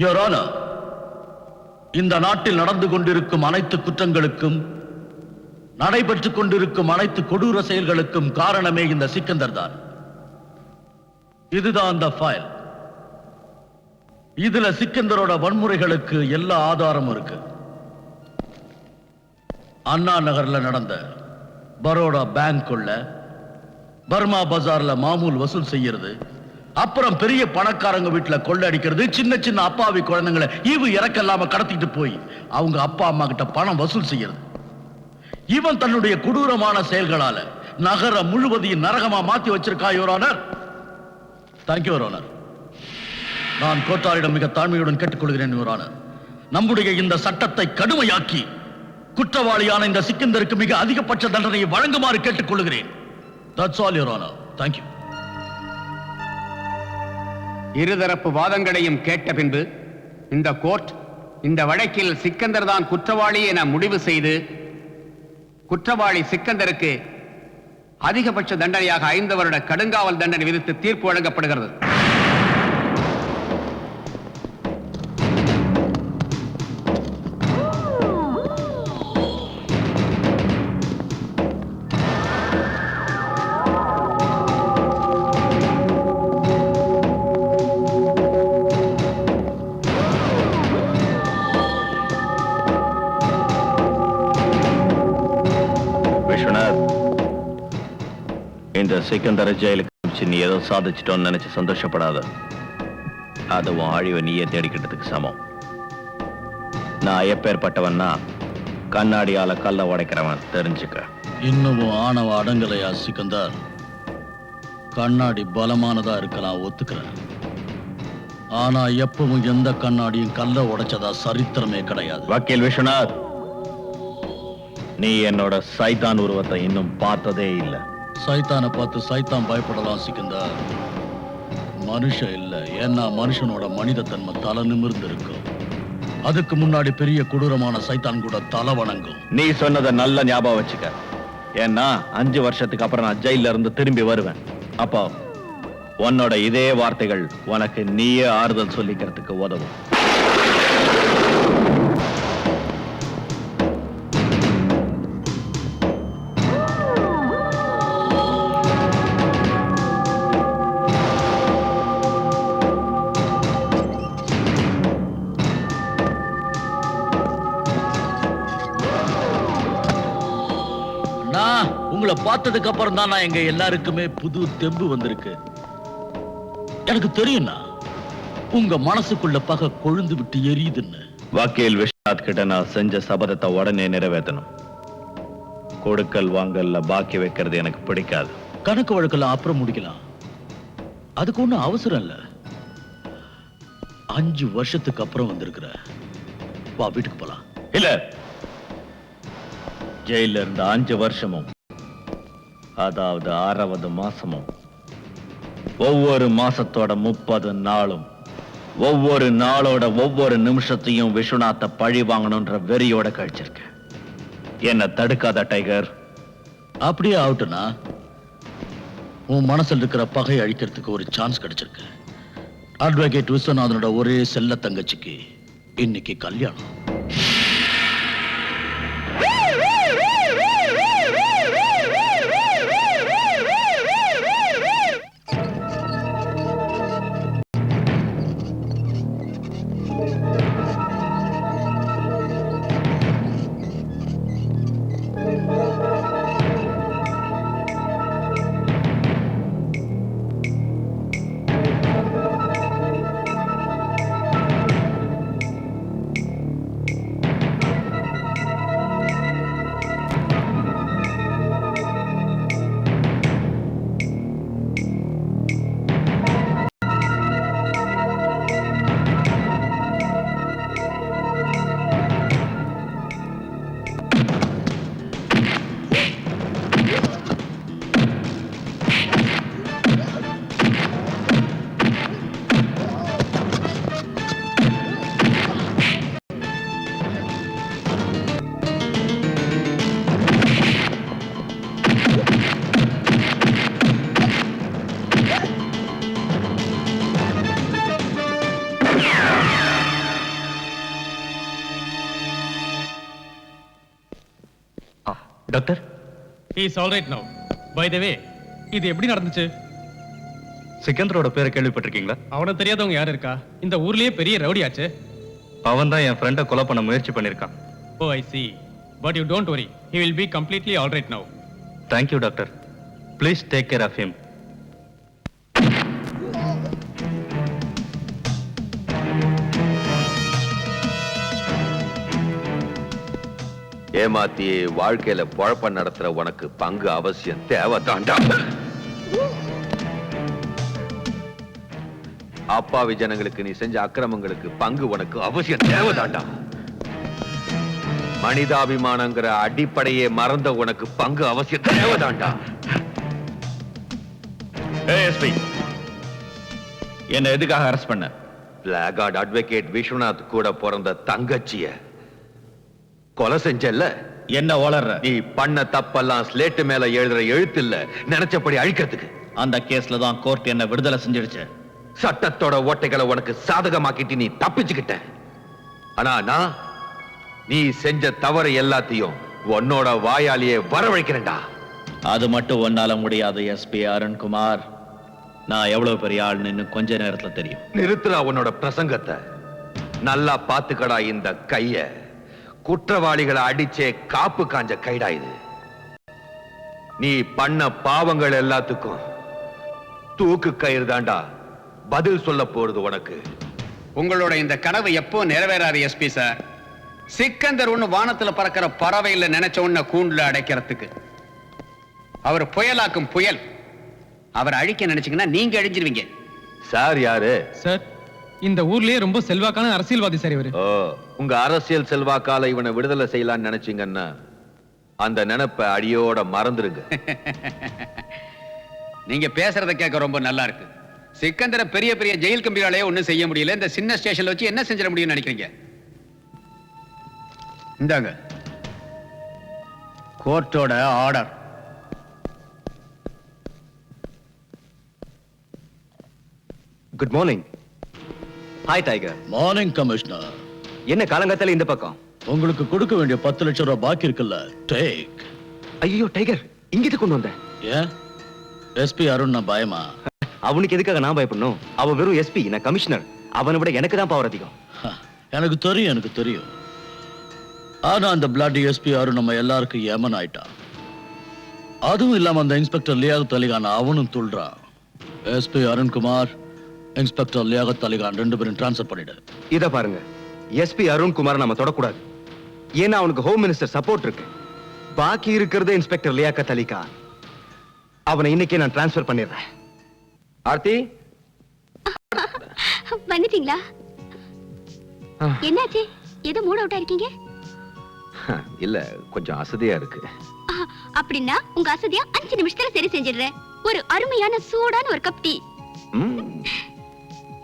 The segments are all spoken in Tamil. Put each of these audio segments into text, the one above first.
யுவர் ஆனர், இந்த நாட்டில் நடந்து கொண்டிருக்கும் அனைத்து குற்றங்களுக்கும், நடைபெற்றுக் கொண்டிருக்கும் அனைத்து கொடூர செயல்களுக்கும் காரணமே இந்த சிக்கந்தர் தான். இதுதான் அந்த ஃபைல். இதுல சிக்கந்தரோட வன்முறைகளுக்கு எல்லா ஆதாரமும் இருக்கு. அண்ணா நகர்ல நடந்த பரோடா பேங்க் கொள்ள, பர்மா பஜார்ல மாமூல் வசூல் செய்யறது, அப்புறம் பெரிய பணக்காரங்க வீட்டுல கொள்ளடிக்கிறது, சின்ன சின்ன அப்பாவி குழந்தைங்களை ஈவு இறக்கல்லாம கடத்திட்டு போய் அவங்க அப்பா அம்மா கிட்ட பணம் வசூல் செய்யறது. இவன் தன்னுடைய கொடூரமான செயல்களால நகர முழுவதையும் நரகமா மாத்தி வச்சிருக்கா your honour. Thank you your honour. நான் கோட்டாரிடம் மிக தாழ்மையுடன் கேட்டுக்கொள்கிறேன் யுவர் ஆனர், நம்முடைய இந்த சட்டத்தை கடுமையாக்கி குற்றவாளியான இந்த சிக்கந்தருக்கு மிக அதிகபட்ச தண்டனையை வழங்குமாறு கேட்டுக்கொள்கிறேன். That's all your honour. Thank you. இருதரப்பு வாதங்களையும் கேட்ட பின்பு இந்த கோர்ட் இந்த வழக்கில் சிக்கந்தர் தான் குற்றவாளி என முடிவு செய்து குற்றவாளி சிக்கந்தருக்கு அதிகபட்ச தண்டனையாக 5 வருட கடுங்காவல் தண்டனை விதித்து தீர்ப்பு வழங்கப்படுகிறது. இந்த சிக்கந்தர ஜெயிலுக்கு நீ ஏதோ சாதிச்சிட்டோன்னு நினைச்சு சந்தோஷப்படாத. அதுவும் அழிவை நீயே தேடிக்கிட்டதுக்கு சமம். நான் எப்பேற்பட்டவன்னா கண்ணாடியால கல்ல உடைக்கிறவன், தெரிஞ்சுக்க. இன்னமும் ஆணவ அடங்கலையா சிக்கந்தர்? கண்ணாடி பலமானதா இருக்கலாம், ஒத்துக்கிறேன். ஆனா எப்பவும் எந்த கண்ணாடியும் கல்ல உடைச்சதா சரித்திரமே கிடையாது. வக்கீல் விஸ்வநாத், நீ என்னோட சைத்தான் உருவத்தை இன்னும் பார்த்ததே இல்லை. சைத்தானை பார்த்து சைத்தான் பயப்படலாம் சிக்கந்தர், மனுஷன் இல்ல. ஏன்னா மனுஷனோட மனித தன்மை தலை நிமிர்ந்து இருக்கும். அதுக்கு முன்னாடி பெரிய கொடூரமான சைத்தான் கூட தலை வணங்கும். நீ சொன்னதை நல்ல ஞாபகம் வச்சுக்க. ஏன்னா 5 வருஷத்துக்கு அப்புறம் நான் ஜெயில இருந்து திரும்பி வருவேன். அப்போ உன்னோட இதே வார்த்தைகள் உனக்கு நீயே ஆறுதல் சொல்லிக்கிறதுக்கு உதவும். உங்களை பார்த்ததுக்கு அப்புறம் தான் எங்க எல்லாருக்குமே புது தெம்பு வந்திருக்கு. எனக்கு தெரியும்னா உங்க மனசுக்குள்ள பகை கொழுந்து விட்டு எரியுதுன்னு. வக்கீல் விஸ்வநாத் கிட்ட நான் செஞ்ச சபதத்தை உடனே நிறைவேற்றணும். கொடுக்கல் வாங்கல்ல பாக்கி வைக்கிறது எனக்கு பிடிக்காது. கணக்கு வழக்கெல்லாம் அப்புறம் முடிக்கலாம், அதுக்கு ஒண்ணும் அவசரம் இல்ல. 5 வருஷத்துக்கு அப்புறம் வந்திருக்கிற, வா வீட்டுக்கு போலாம். இல்ல, ஜெயில இருந்த 5 வருஷமும், அதாவது 60 மாசமும், ஒவ்வொரு மாசத்தோட 30 நாளும், ஒவ்வொரு நாளோட ஒவ்வொரு நிமிஷத்தையும் விஸ்வநாத்தை பழி வாங்கணும்ன்ற வெறியோட கழிச்சிருக்க. என்ன தடுக்காத டைகர். அப்படியே ஆகட்டும்னா உன் மனசில் இருக்கிற பகை அழிக்கிறதுக்கு ஒரு சான்ஸ் கிடைச்சிருக்கு. அட்வொகேட் விஸ்வநாதனோட ஒரே செல்ல தங்கச்சிக்கு இன்னைக்கு கல்யாணம். Doctor he is all right now. By the way, இது எப்படி நடந்துச்சு? சிக்கந்தரோட பேரை கேள்விப்பட்டிருக்கீங்களா? அவனை தெரியாதவங்க யார் இருக்கா? இந்த ஊர்லயே பெரிய ரவுடி ஆச்சு. அவன் தான் என் ஃப்ரெண்டை கொலை பண்ண முயற்சி பண்ணியிருக்கான். Oh, I see. But you don't worry. He will be completely all right now. Thank you doctor. Please take care of him. ஏமாத்தி வாழ்க்கையில பொழப்ப நடத்துற உனக்கு பங்கு அவசியம் தேவைதாண்டா. அப்பாவி ஜனங்களுக்கு நீ செஞ்ச அக்கிரமங்களுக்கு பங்கு உனக்கு அவசியம் தேவைதாண்டா. மனிதாபிமானங்கிற அடிப்படையே மறந்த உனக்கு பங்கு அவசியம் தேவைதாண்டா. ஏஎஸ்பி என்ன எதுக்காக அரெஸ்ட் பண்ண? பிளாகார்ட் அட்வொகேட் விஸ்வநாத் கூட பிறந்த தங்கச்சிய கொலை செஞ்சல்ல? என்ன வளர்ற? நீ பண்ண தப்பெல்லாம் ஸ்லேட்டு மேல எழுதுற எழுத்து இல்ல, நினைச்சபடி அழிக்கிறதுக்கு. அந்த கேஸ்ல தான் கோர்ட் என்ன விடுதலை செஞ்சிடுச்சு. சட்டத்தோட ஓட்டைகளை உனக்கு சாதகமாக்கிட்டு நீ தப்பிச்சுக்கிட்ட. ஆனா நான் நீ செஞ்ச தவறு எல்லாத்தையும் உன்னோட வாயாலேயே வரவழைக்கிறேன்டா. அது மட்டும் ஒன்னால முடியாது எஸ்பி அருண்குமார். நான் எவ்வளவு பெரிய ஆள்னு இன்னும் கொஞ்ச நேரத்துல தெரியும். நிறுத்துறா உன்னோட பிரசங்கத்தை. நல்லா பாத்துக்கடா இந்த கைய. குற்றவாளிகளை அடிச்சே காப்பு காஞ்ச கைடா இது. நீ பண்ண பாவங்கள் எல்லாத்துக்கும் தூக்கு கயிறு தாண்டா பதில் சொல்ல போறது உனக்கு. உங்களோட இந்த கனவு எப்போ நிறைவேறாது எஸ்பி சார். சிக்கந்தர் ஒண்ணு வானத்துல பறக்கிற பறவை இல்ல, நினைச்ச உடனே கூண்டுல அடைக்கிறதுக்கு. அவர் புயலாக்கும் புயல். அவர் அழிக்க நினைச்சீங்கன்னா நீங்க அழிஞ்சிருவீங்க. சார் யாரு? சார், இந்த ஊர்லயே ரொம்ப செல்வாக்கான அரசியல்வாதி சார் இவரு. ஓ, உங்க அரசியல் செல்வாக்கால இவனை விடுதலை செய்யலாம்னு நினைச்சீங்கன்னா அந்த நினைப்ப அடியோட மறந்துருங்க. நீங்க பேசுறத கேட்க ரொம்ப நல்லா இருக்கு. சிக்கந்தர பெரிய பெரிய ஜெயில் கம்பிகளாலே ஒண்ணும் செய்ய முடியல. இந்த சின்ன ஸ்டேஷன்ல வச்சு என்ன செஞ்சிட முடியும்னு நினைக்கிறீங்க? இந்தாங்க கோர்ட்டோட order. Good morning. Hi tiger. Morning commissioner. என்ன காலங்காத்தால இந்த பக்கம்? உங்களுக்கு கொடுக்க வேண்டிய 10 லட்சம் ரூபாய் பாக்கி இருக்குல்ல, டேக். ஐயோ டைகர், இங்கிட்டு கொண்டு வந்த? ஏன் எஸ்பி அருண் பயமா? அவனுக்கு எதுக்காக நான் பயப்படணும்? அவன் வெறும் எஸ்பி, நான் கமிஷனர். அவனை விட எனக்கு தான் பவர் அதிகம். எனக்கு தெரியும். ஆனா அந்த பிளாட் எஸ்பி அருண் நம்ம எல்லாருக்கும் ஏமன் ஆயிட்டான். அதுவும் இல்லாம அந்த இன்ஸ்பெக்டர் லியாகத் அலிகான் அவனும் துள்றான். எஸ்பி அருண்குமார், இன்ஸ்பெக்டர் லியாகத் அலிகான் 2 பேரும் டிரான்ஸ்ஃபர் பண்ணிடு. இத பாருங்க, எஸ்பி அருண்குமார் நாம தொடக்கூடாது. ஏன்னா அவனுக்கு ஹோம் மினிஸ்டர் சப்போர்ட் இருக்கு. பாக்கி இருக்கிறது இன்ஸ்பெக்டர் லியாகத் அலிகான். அவனை இன்னைக்கே நான் டிரான்ஸ்ஃபர் பண்ணிடுறேன். ஆர்த்தி, வந்துட்டீங்களா? என்னாச்சு? ஏதோ மூட் அவுட்டா இருக்கீங்க? இல்ல கொஞ்சம் அசதியா இருக்கு. அப்படின்னா உங்க அசதியா 5 நிமிஷத்துல சரி செஞ்சிடுறேன். ஒரு அருமையான சூடான ஒரு கப் டீ.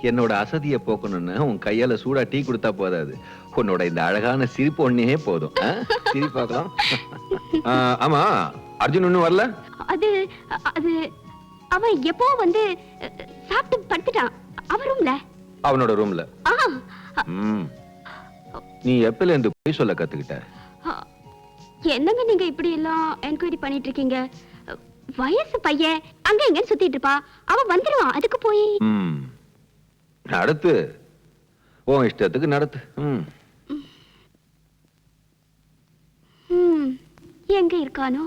என்னோட அசதியை போக்கணும்னு உன் கையால சூடா டீ கொடுத்தா போதாது. உன்னோட இந்த அழகான சிரிப்பு ஒன்னே போதும். சிரிப்பாக்கலாம். ஆமா, அர்ஜுன் இன்னும் வரல? அது அது அவன் எப்போ வந்து சாப்பிட்டு படுத்துட்டான். அவன் ரூம்ல. அவனோட ரூம்ல? நீ எப்பல இருந்து போய் சொல்ல கத்துக்கிட்ட? என்னங்க நீங்க இப்படி எல்லாம் என்கொயரி பண்ணிட்டு இருக்கீங்க? வயசு பையன் அங்க எங்கன்னு சுத்திட்டு இருப்பா. அவன் வந்துருவான், அதுக்கு போய் நடத்து, உன் இஷ்டத்துக்கு நடத்து. எங்க இருக்கானோ?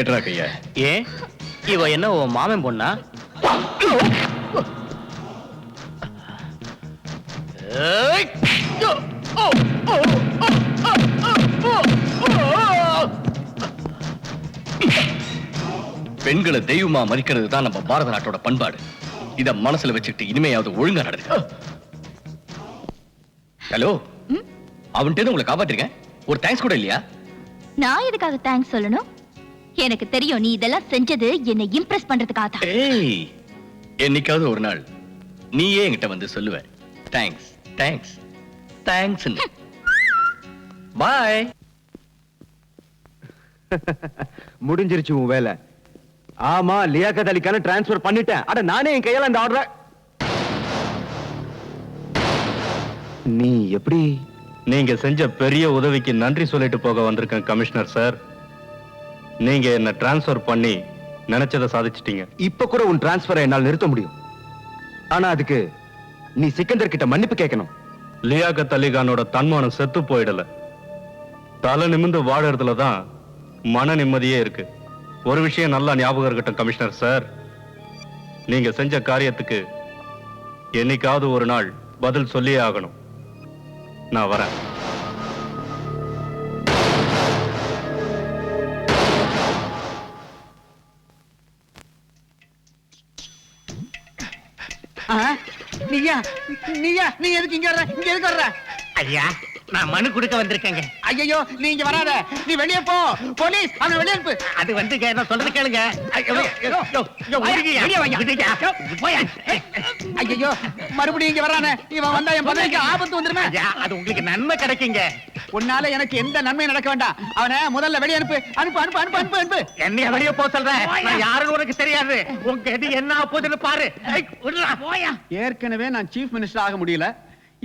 ஏற்றா கையா. ஏன் இவ என்ன உன் மாமன் பொண்ணா? பெண்களை தெய்வமா மதிக்கிறது தான் நம்ம பாரத நாட்டோட பண்பாடு. இத மனசுல வச்சுக்கிட்டு இனிமையாவது ஒழுங்கா நடந்துக்க. ஹலோ, அவன்கிட்ட உங்களை காப்பாத்திருக்கேன். ஒரு தேங்க்ஸ் கூட இல்லையா? நான் எதுக்காக தேங்க்ஸ் சொல்லணும்? எனக்கு தெரியும் நீ இதெல்லாம் செஞ்சது என்னை இம்ப்ரெஸ் பண்றதுக்காக தான். ஏய், என்னைக்காவது ஒரு நாள் நீயே என்கிட்ட வந்து சொல்லுவ தேங்க்ஸ் தேங்க்ஸ் தேங்க்ஸ். பாய். முடிஞ்சிருச்சு உன் வேலை. ஆமா, லியாக்கத் அலிக்கான டிரான்ஸ்ஃபர் பண்ணிட்டேன். அட நானே என் கையால அந்த ஆர்டர். நீ எப்படி? நீங்க செஞ்ச பெரிய உதவிக்கு நன்றி சொல்லிட்டு போக வந்திருக்கேன் கமிஷனர் சார். நீங்க என்ன டிரான்ஸ்ஃபர் பண்ணி நினைச்சதை சாதிச்சிட்டீங்க. இப்ப கூட உன் டிரான்ஸ்ஃபரை என்னால் நிறுத்த முடியும். ஆனா அதுக்கு நீ சிக்கந்தர் கிட்ட மன்னிப்பு கேட்கணும். லியாக்கத் அலிகானோட தன்மானம் செத்து போயிடல. தலை நிமிந்து வாழறதுல தான் மன நிம்மதியே இருக்கு. ஒரு விஷயம் நல்லா ஞாபகம் இருக்கட்டும் கமிஷனர் சார், நீங்க செஞ்ச காரியத்துக்கு என்னைக்காவது ஒரு நாள் பதில் சொல்லியே ஆகணும். நான் வரேன். நீயா நீயா நீ எதுக்கு இங்க வர்ற? இங்க எதுக்கு வர்ற? ஐயா, நான் மனு கொடுக்க வந்திருக்கேங்க. ஐயோ, நீ இங்க வராத. நீ வெளியே போ. போலீஸ் அவனை வெளியே அனுப்பு. அது வந்துங்க, நான் சொல்றது கேளுங்க. ஐயோ, மறுபடியும் இங்க வரானே. இவன் வந்தா என் பதவிக்கு ஆபத்து வந்துருமே. அது உங்களுக்கு நன்மை கிடைக்குங்க. உன்னால எனக்கு எந்த நன்மையும் நடக்க வேண்டாம். அவனை முதல்ல வெளியே அனுப்பு. அனுப்பு அனுப்பு அனுப்பு அனுப்பு அனுப்பு. என்னைய வெளியே போக சொல்றேன். நான் யாருன்னு உனக்கு தெரியாது. உங்க இது என்ன போகுதுன்னு பாரு. ஏற்கனவே நான் சீஃப் மினிஸ்டர் ஆக முடியல.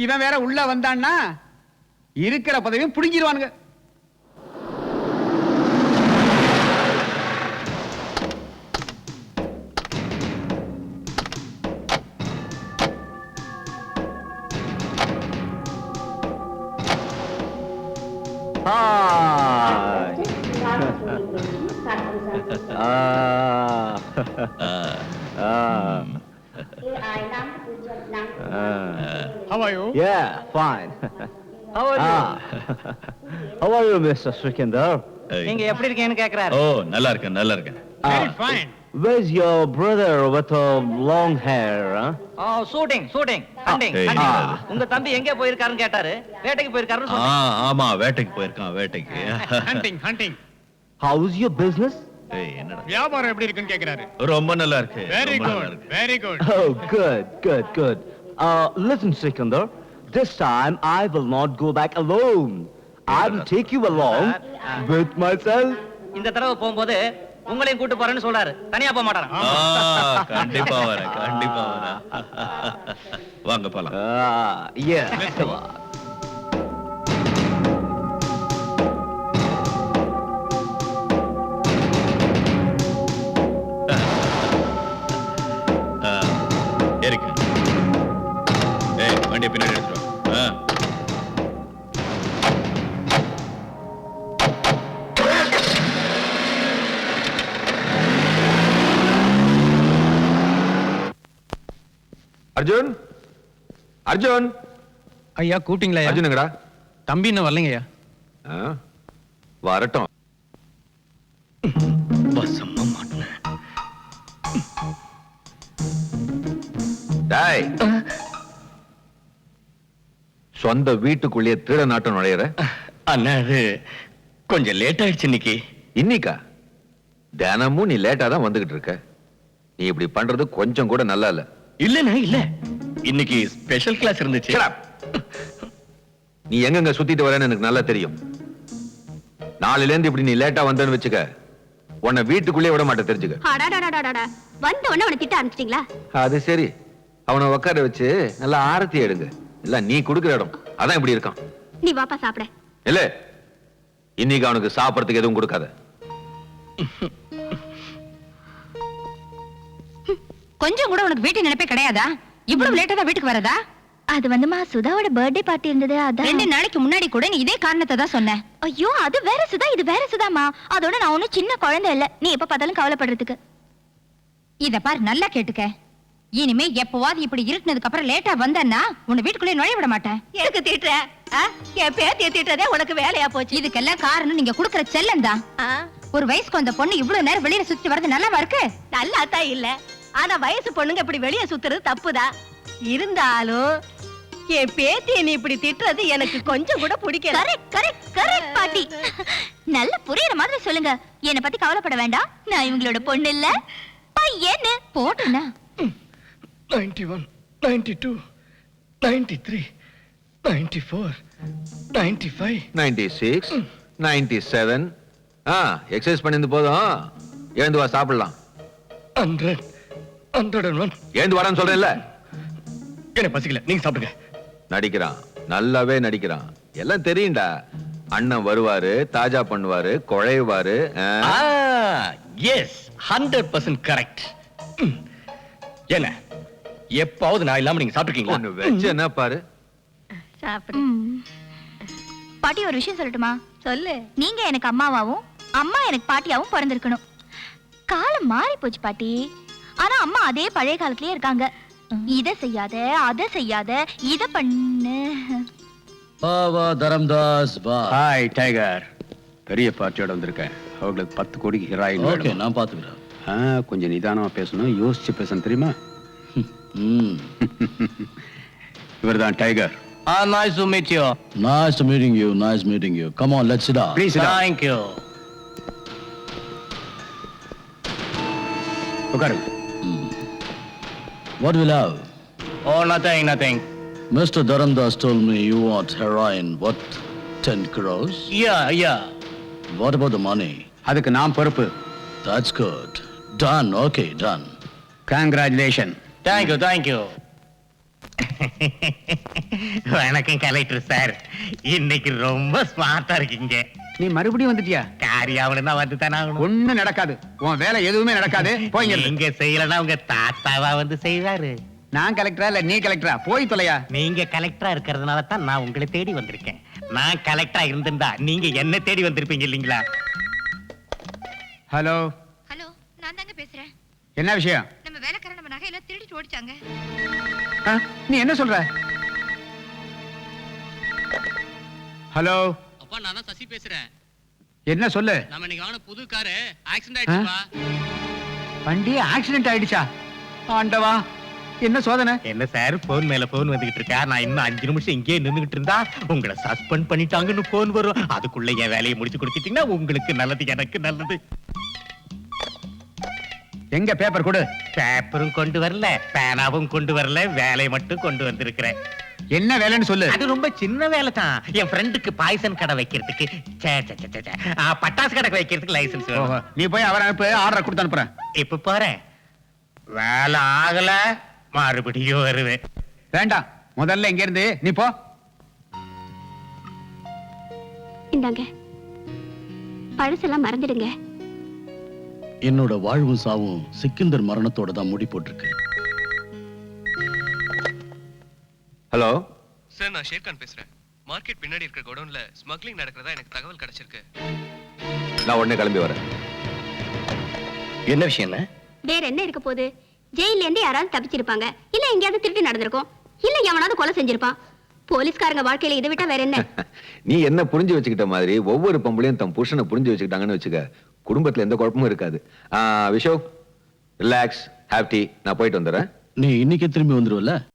இவன் வேற உள்ள வந்தான்னா இருக்கிற பதவியும் புடிங்கிடுவானுங்க. How are you? Yeah, fine. How are you? How are you, Mr. Srikandar? நீங்க எப்படி இருக்கீங்கன்னு கேக்குறாரு. ஓ, நல்லா இருக்கேன், நல்லா இருக்கேன். Where's your brother with long hair? Shooting hunting. உங்க தம்பி எங்க போயிருக்காருன்னு கேட்டாரு. வேட்டைக்கு போயிருக்காருன்னு சொன்னேன். ஆமா, வேட்டைக்கு போயிருக்கான், வேட்டைக்கு. ஹண்டிங். How's your business? ஏய், என்னடா வியாபாரம் எப்படி இருக்குன்னு கேக்குறாரு. ரொம்ப நல்லா இருக்கு. வெரி ரொம்ப நல்லா குட், இருக்கு. Very good. Oh, good. Listen, Sikandar. This time I will not go back alone. I will take you along with myself. இந்த தடவை போகும்போது உங்களையும் கூட்டு போறேன்னு சொல்றாரு. தனியா போக மாட்டாராம். கண்டிப்பா வரேன், கண்டிப்பா வரேன். வாங்க போலாம். Yeah. Come on. இருக்கு. ஏய், வண்டியை பின்னாடி எடுத்துரு. அர்ஜுன், அர்ஜுன். ஐயா கூட்டிங்களா? அர்ஜுனுங்கடா. தம்பி இன்னும் வரலைங்கய்யா. வரட்டும். பசம்மா மாட்டேன். டேய், சொந்த வீட்டுக்குள்ளேயே திருட நாட்டம் நுழையிற. அண்ணா, அது கொஞ்சம் லேட் ஆயிடுச்சு இன்னைக்கு. இன்னைக்கா? தினமும் நீ லேட்டா தான் வந்துகிட்டு இருக்க. நீ இப்படி பண்றது கொஞ்சம் கூட நல்லா இல்ல. இல்லண்ணா, இல்ல, இன்னைக்கு ஸ்பெஷல் கிளாஸ் இருந்துச்சு. Shut up. நீ எங்கெங்க சுத்திட்டு வரேன்னு எனக்கு நல்லா தெரியும். நாளையில இருந்து இப்படி நீ லேட்டா வந்தேன்னு வச்சுக்க, உன்னை வீட்டுக்குள்ளே விட மாட்டேன், தெரிஞ்சுக்க. வந்த உடனே அவனை திட்ட ஆரம்பிச்சிட்டீங்களா? அது சரி, அவனை உட்கார வச்சு நல்லா ஆரத்தி எடுங்க. இல்ல நீ குடுக்கிற இடம் அதான் இப்படி இருக்கான். நீ வாப்பா சாப்பிட. இல்ல, இன்னைக்கு அவனுக்கு சாப்பிடறதுக்கு எதுவும் கொடுக்காத. கொஞ்சம் கூட உனக்கு வீட்டு நினைப்பே கிடையாதா? இவ்வளவு லேட்டா தான் வீட்டுக்கு வரதா? அது வந்துமா, சுதாவோட பர்த்டே பார்ட்டி இருந்தது, அதான். 2 நாளைக்கு முன்னாடி கூட நீ இதே காரணத்தை தான் சொன்ன. ஐயோ, அது வேற சுதா, இது வேற சுதாமா. அதோட நான் ஒன்னும் சின்ன குழந்தை இல்ல, நீ எப்ப பார்த்தாலும் கவலைப்படுறதுக்கு. இத பாரு, நல்லா கேட்டுக்க. இனிமே எப்பவாது இப்படி இருட்டினதுக்கு அப்புறம் லேட்டா வந்தன்னா உன்னை வீட்டுக்குள்ளே நுழைய விட மாட்டேன். எனக்கு திட்டுற? என் பேத்திய திட்டுறதே உனக்கு வேலையா போச்சு. இதுக்கெல்லாம் காரணம் நீங்க குடுக்கற செல்லம் தான். ஒரு வயசுக்கு வந்த பொண்ணு இவ்வளவு நேரம் வெளியில சுத்தி வரது நல்லாவா இருக்கு? நல்லாத்தான் இல்ல, ஆனா வயசு பொண்ணுங்க இப்படி வெளியே சுத்துறது தப்புதான். இருந்தாலும் என் பேத்திய நீ இப்படி திட்டுறது எனக்கு கொஞ்சம் கூட பிடிக்கல. கரெக்ட் பாட்டி. நல்ல புரியுற மாதிரி சொல்லுங்க. என்னை பத்தி கவலைப்பட வேண்டாம், நான் இவங்களோட பொண்ணு இல்ல, பையன்னு. போட்டுனா 91, 92, 93, 94, 95, 96, 97. எக்ஸசைஸ் பண்ணிருந்து போதும், எழுந்து வா சாப்பிடலாம். 101 ஏந்து வரேன்னு சொல்றேன்ல. எனக்கு பசிக்கல, நீங்க சாப்பிடுங்க. நடிக்கிறான், நல்லாவே நடிக்கிறான். எல்லாம் தெரியும்டா. அண்ணன் வருவாரு, தாஜா பண்ணுவாரு, குழைவாரு. S, 100% correct. என்ன எப்பாவது நான் இல்லாம நீங்க சாப்பிட்டுருக்கீங்களா? ஒண்ணு வச்சு என்ன பாரு. சாப்பிடு. பாட்டி, ஒரு விஷயம் சொல்லட்டுமா? சொல்லு. நீங்க எனக்கு அம்மாவாவும் அம்மா எனக்கு பாட்டியாவும் பிறந்திருக்கணும். காலம் மாறி போச்சு பாட்டி. ஆனா அம்மா அதே பழைய காலத்திலேயே இருக்காங்க. இத செய்யாத, அத செய்யாத, இத பண்ணு. வா வா தரம்தாஸ் வா. Hi tiger. பெரிய பார்ட்டியோட வந்திருக்கேன். அவங்களுக்கு 10 கோடிக்கு ஹீரோயின் ஓகே, நான் பாத்துக்கிறேன். கொஞ்சம் நிதானமா பேசணும், யோசிச்சு பேசணும், தெரியுமா? இவர்தான் tiger. Nice to meet you. Nice meeting you. Nice meeting you. Come on, let's sit down. Please sit down. Thank you. உட்காருங்க. What will you have? Oh, nothing. Mr. Dharamdas told me you want heroin. What? 10 crores? Yeah. What about the money? அதுக்கு நான் பொறுப்பு. That's good. Done. Okay, done. Congratulations. Thank you. வணக்கம் கலெக்டர் சார். இன்னைக்கு ரொம்ப ஸ்மார்ட்டா இருக்கீங்க. நீ மறுபடியும் வந்துட்டியா? காரியாவனா வந்து தானே ஆகணும். ஒண்ணும் நடக்காது. உன் வேலை எதுவுமே நடக்காது. போய்ங்க. நீங்க செய்யலன்னா உங்க தாத்தாவா வந்து செய்வாரு. நான் கலெக்டரா இல்ல நீ கலெக்டரா? போய் தொலையா. நீங்க கலெக்டரா இருக்கிறதுனால தான் நான் உங்களை தேடி வந்திருக்கேன். நான் கலெக்டரா இருந்திருந்தா நீங்க என்ன தேடி வந்திருப்பீங்க இல்லீங்களா? ஹலோ. ஹலோ, நான் தாங்க பேசுறேன். என்ன விஷயம்? நம்ம வேலைக்காரன் நம்ம நகையெல்லாம் திருடிட்டு ஓடிச்சாங்க. நீ என்ன சொல்ற? ஹலோ. அப்பா, நான் தான் சசி பேசுறேன். என்ன சொல்லு? நம்ம இன்னைக்கு வாங்கின புது காரு ஆக்சிடென்ட் ஆயிடுச்சுப்பா. வண்டி ஆக்சிடென்ட் ஆயிடுச்சா? ஆண்டவா, என்ன சோதனை? என்ன சார், போன் மேல போன் வந்துகிட்டு இருக்கா? நான் இன்னும் 5 நிமிஷம் இங்கே நின்னுகிட்டு இருந்தா உங்களை சஸ்பெண்ட் பண்ணிட்டாங்கன்னு போன் வரும். அதுக்குள்ள என் வேலையை முடிச்சு கொடுத்துட்டீங்கன்னா உங்களுக்கு நல்லது, எனக்கு நல்லது. எங்க பேப்பர் கொடு. பேப்பரும் கொண்டு வரல, பேனாவும் கொண்டு வரல, வேலையை மட்டும் கொண்டு வந்திருக்கிறேன். என்ன வேலைன்னு சொல்லு. அது ரொம்ப சின்ன வேலை தான். என் ஃப்ரெண்டுக்கு பாய்சன் கடை வைக்கிறதுக்கு, பட்டாசு கடை வைக்கிறதுக்கு லைசன்ஸ் வேணும். நீ போய் அவரை அனுப்பு, ஆர்டர் கொடுத்து அனுப்புறேன். இப்ப போறேன். வேலை ஆகல, மறுபடியும் வருவேன். வேண்டாம், முதல்ல இங்க இருந்து நீ போ. இந்தாங்க, பழசெல்லாம் மறந்துடுங்க. என்னோட வாழ்வும் சாவும் சிக்கந்தர் மரணத்தோட தான் முடி போட்டிருக்கு. ஹலோ சார், நான் ஷேர்கான் பேசுறேன். மார்க்கெட் பின்னாடி இருக்கிற கோடவுன்ல ஸ்மக்லிங் நடக்கிறதா எனக்கு தகவல் கிடைச்சிருக்கு. நான் உடனே கிளம்பி வரேன். என்ன விஷயம்? வேற என்ன இருக்க போகுது? ஜெயில இருந்து யாராவது தப்பிச்சிருப்பாங்க, இல்ல எங்கேயாவது திருட்டு நடந்திருக்கும், இல்ல எவனாவது கொலை செஞ்சிருப்பான். போலீஸ்காரங்க வாழ்க்கையில இதை விட்டா வேற என்ன? நீ என்ன புரிஞ்சு வச்சுக்கிட்ட மாதிரி ஒவ்வொரு பொம்பளையும் தம் புருஷனை புரிஞ்சு வச்சுக்கிட்டாங்கன்னு வச்சுக்க, குடும்பத்துல எந்த குழப்பமும் இருக்காது. விஷோ, ரிலாக்ஸ், ஹேப் டீ. நான் போயிட்டு வந்துடுறேன். நீ இன்னைக்கே திரும்பி வந்துருவல்ல?